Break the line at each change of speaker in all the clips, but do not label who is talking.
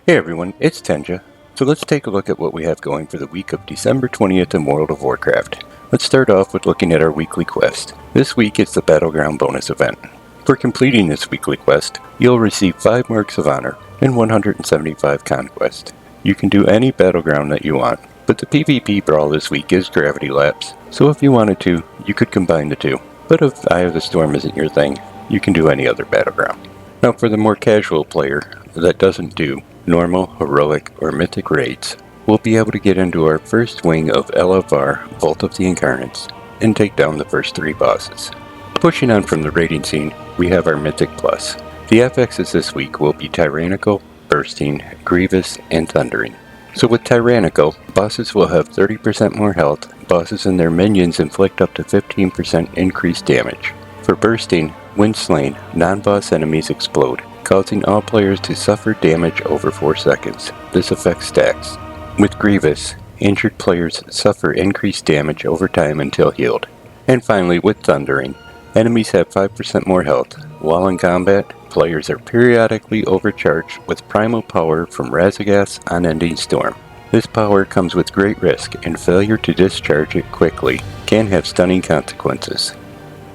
Hey everyone, it's Tenja. So let's take a look at what we have going for the week of December 20th in World of Warcraft. Let's start off with looking at our weekly quest. This week is the Battleground bonus event. For completing this weekly quest, you'll receive 5 Marks of Honor and 175 Conquest. You can do any Battleground that you want, but the PvP brawl this week is Gravity Lapse, so if you wanted to, you could combine the two. But if Eye of the Storm isn't your thing, you can do any other Battleground. Now for the more casual player that doesn't do normal, heroic, or mythic raids, we'll be able to get into our first wing of LFR, Vault of the Incarnates, and take down the first 3 bosses. Pushing on from the raiding scene, we have our Mythic Plus. The FXs this week will be Tyrannical, Bursting, Grievous, and Thundering. So with Tyrannical, bosses will have 30% more health, bosses and their minions inflict up to 15% increased damage. For Bursting, when slain, non-boss enemies explode, causing all players to suffer damage over 4 seconds. This affects stacks. With Grievous, injured players suffer increased damage over time until healed. And finally, with Thundering, enemies have 5% more health. While in combat, players are periodically overcharged with primal power from Razaghath's Unending Storm. This power comes with great risk, and failure to discharge it quickly can have stunning consequences.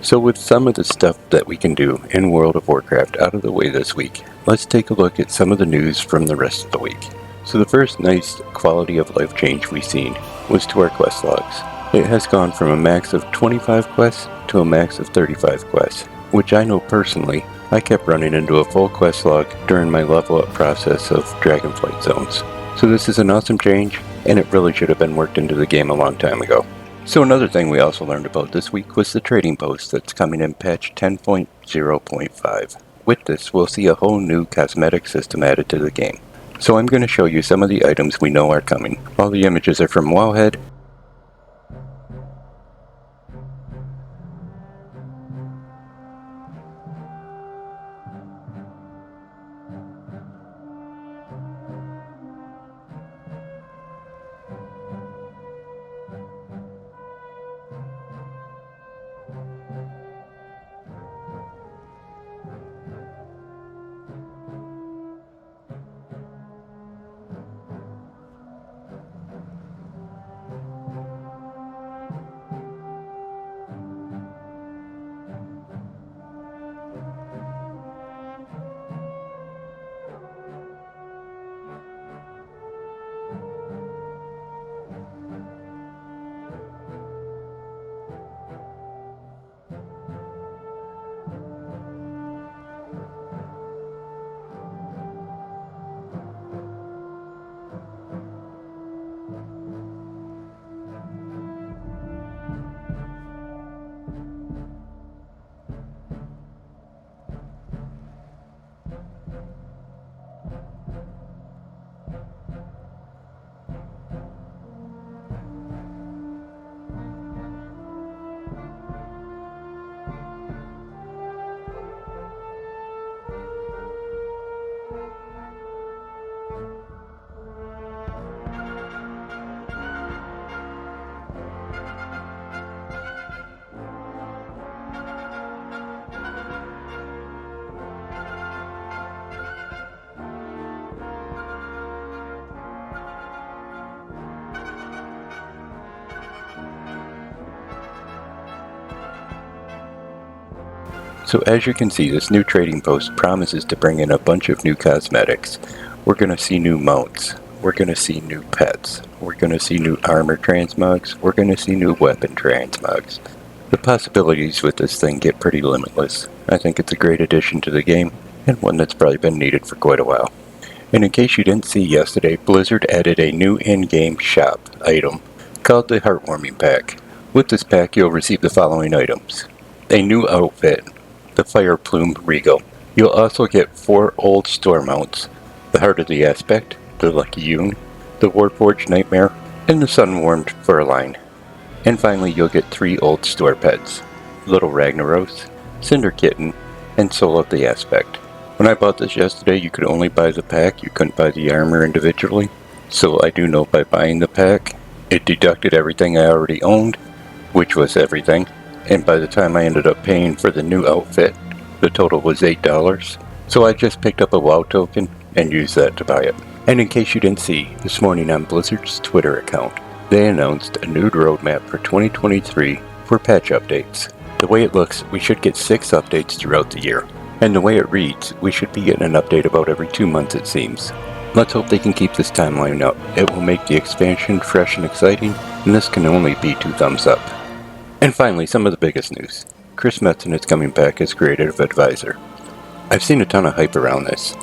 So with some of the stuff that we can do in World of Warcraft out of the way this week, let's take a look at some of the news from the rest of the week. So the first nice quality of life change we've seen was to our quest logs. It has gone from a max of 25 quests to a max of 35 quests, which I know personally, I kept running into a full quest log during my level up process of Dragonflight zones. So this is an awesome change, and it really should have been worked into the game a long time ago. So another thing we also learned about this week was the trading post that's coming in patch 10.0.5. With this, we'll see a whole new cosmetic system added to the game. So I'm going to show you some of the items we know are coming. All the images are from Wowhead. So as you can see, this new trading post promises to bring in a bunch of new cosmetics. We're going to see new mounts. We're going to see new pets. We're going to see new armor transmogs. We're going to see new weapon transmogs. The possibilities with this thing get pretty limitless. I think it's a great addition to the game, and one that's probably been needed for quite a while. And in case you didn't see yesterday, Blizzard added a new in-game shop item called the Heartwarming Pack. With this pack, you'll receive the following items: a new outfit, the Fire Plume Regal. You'll also get 4 old store mounts: the Heart of the Aspect, the Lucky Yoon, the Warforged Nightmare, and the Sunwarmed Furline. And finally, you'll get 3 old store pets: Little Ragnaros, Cinder Kitten, and Soul of the Aspect. When I bought this yesterday, you could only buy the pack, you couldn't buy the armor individually. So I do know by buying the pack, it deducted everything I already owned, which was everything, and by the time I ended up paying for the new outfit, the total was $8. So I just picked up a WoW token and used that to buy it. And in case you didn't see, this morning on Blizzard's Twitter account, they announced a new roadmap for 2023 for patch updates. The way it looks, we should get 6 updates throughout the year. And the way it reads, we should be getting an update about every 2 months it seems. Let's hope they can keep this timeline up. It will make the expansion fresh and exciting, and this can only be 2 thumbs up. And finally, some of the biggest news. Chris Metzen is coming back as creative advisor. I've seen a ton of hype around this,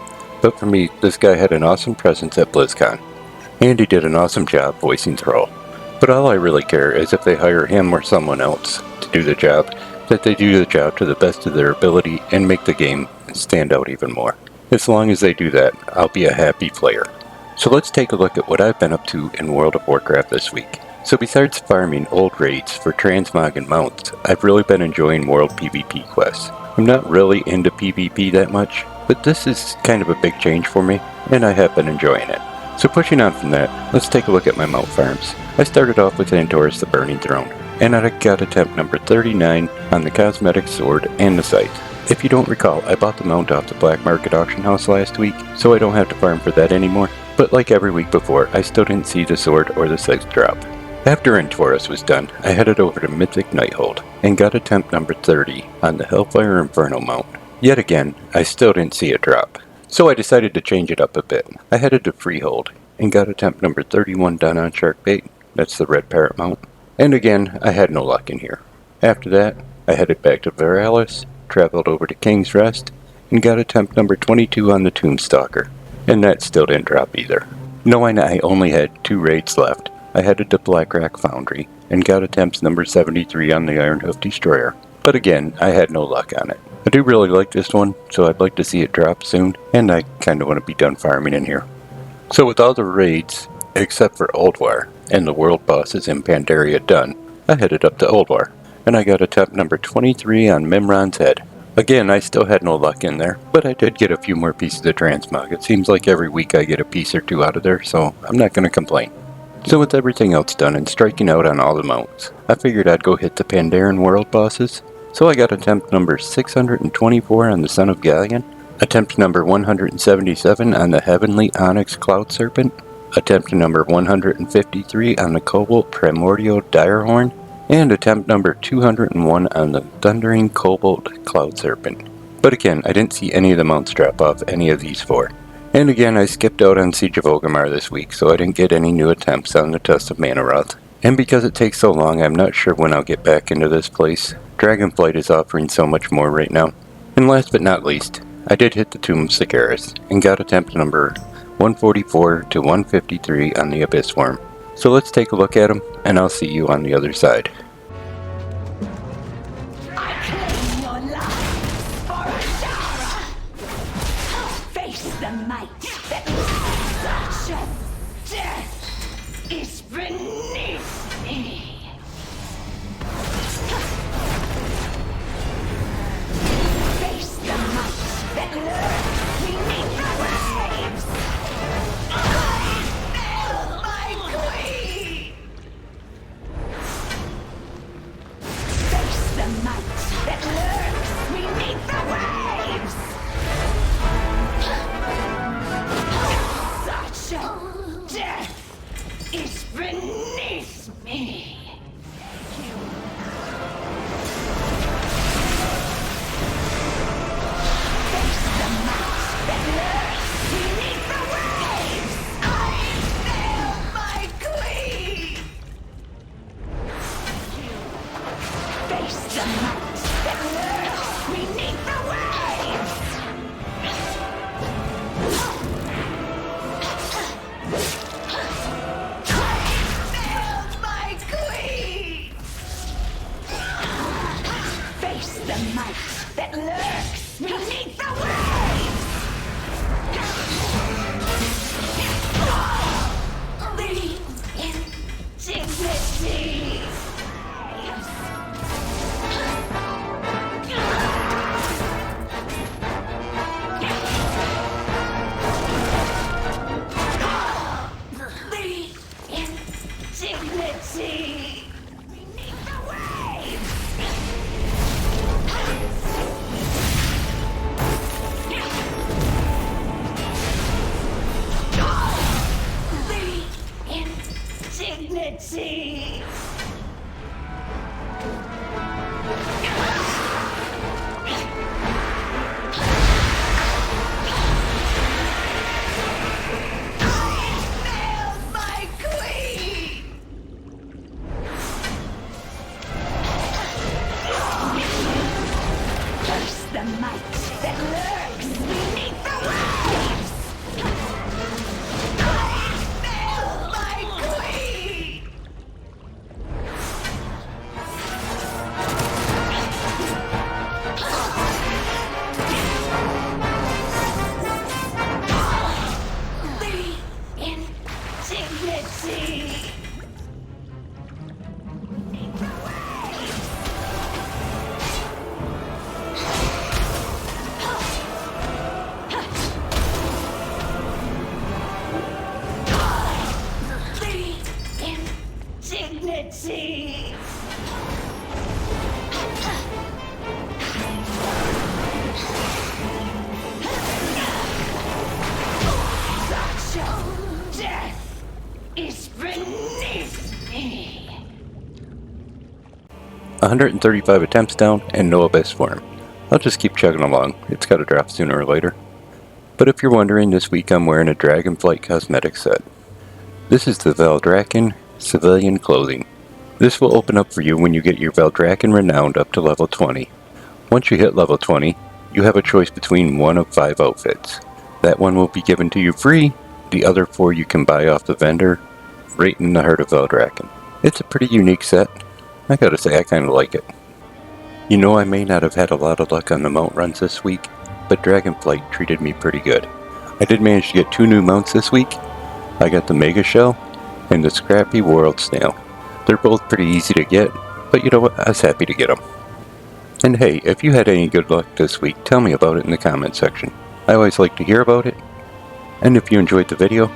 but for me, this guy had an awesome presence at BlizzCon, and he did an awesome job voicing Thrall. But all I really care is if they hire him or someone else to do the job, that they do the job to the best of their ability and make the game stand out even more. As long as they do that, I'll be a happy player. So let's take a look at what I've been up to in World of Warcraft this week. So besides farming old raids for transmog and mounts, I've really been enjoying world PvP quests. I'm not really into PvP that much, but this is kind of a big change for me, and I have been enjoying it. So pushing on from that, let's take a look at my mount farms. I started off with Antorus the Burning Throne, and I got attempt number 39 on the cosmetic sword and the scythe. If you don't recall, I bought the mount off the black market auction house last week, so I don't have to farm for that anymore. But like every week before, I still didn't see the sword or the scythe drop. After Antorus was done, I headed over to Mythic Nighthold and got attempt number 30 on the Hellfire Inferno mount. Yet again, I still didn't see a drop. So I decided to change it up a bit. I headed to Freehold and got attempt number 31 done on Sharkbait. That's the Red Parrot mount. And again, I had no luck in here. After that, I headed back to Veralis, traveled over to King's Rest, and got attempt number 22 on the Tombstalker. And that still didn't drop either. Knowing I only had 2 raids left, I headed to Blackrock Foundry and got attempts number 73 on the Ironhoof Destroyer. But again, I had no luck on it. I do really like this one, so I'd like to see it drop soon, and I kinda want to be done farming in here. So with all the raids, except for Ulduar, and the world bosses in Pandaria done, I headed up to Ulduar, and I got attempt number 23 on Mimron's head. Again, I still had no luck in there, but I did get a few more pieces of transmog. It seems like every week I get a piece or 2 out of there, so I'm not gonna complain. So with everything else done and striking out on all the mounts, I figured I'd go hit the Pandaren world bosses. So I got attempt number 624 on the Son of Galleon, attempt number 177 on the Heavenly Onyx Cloud Serpent, attempt number 153 on the Cobalt Primordial Direhorn, and attempt number 201 on the Thundering Cobalt Cloud Serpent. But again, I didn't see any of the mounts drop off any of these 4. And again, I skipped out on Siege of Orgrimmar this week, so I didn't get any new attempts on the Test of Manaroth. And because it takes so long, I'm not sure when I'll get back into this place. Dragonflight is offering so much more right now. And last but not least, I did hit the Tomb of Sikaris, and got attempt number 144 to 153 on the Abyss Worm. So let's take a look at them, and I'll see you on the other side.
Death is beneath dignity! My queen! Curse the might that lurks beneath the waves! My queen! The indignity! Dignity! Such death is beneath me!
135 attempts down and no abyss form. I'll just keep chugging along, it's gotta drop sooner or later. But if you're wondering, this week I'm wearing a Dragonflight cosmetic set. This is the Veldraken Civilian Clothing. This will open up for you when you get your Veldraken Renowned up to level 20. Once you hit level 20, you have a choice between one of 5 outfits. That one will be given to you free, the other 4 you can buy off the vendor, right in the heart of Veldraken. It's a pretty unique set. I gotta say, I kinda like it. You know, I may not have had a lot of luck on the mount runs this week, but Dragonflight treated me pretty good. I did manage to get 2 new mounts this week. I got the Mega Shell and the Scrappy World Snail. They're both pretty easy to get, but you know what, I was happy to get them. And hey, if you had any good luck this week, tell me about it in the comment section. I always like to hear about it. And if you enjoyed the video,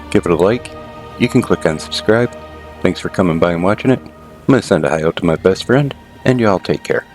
give it a like. You can click on subscribe. Thanks for coming by and watching it. I'm going to send a hi out to my best friend, and y'all take care.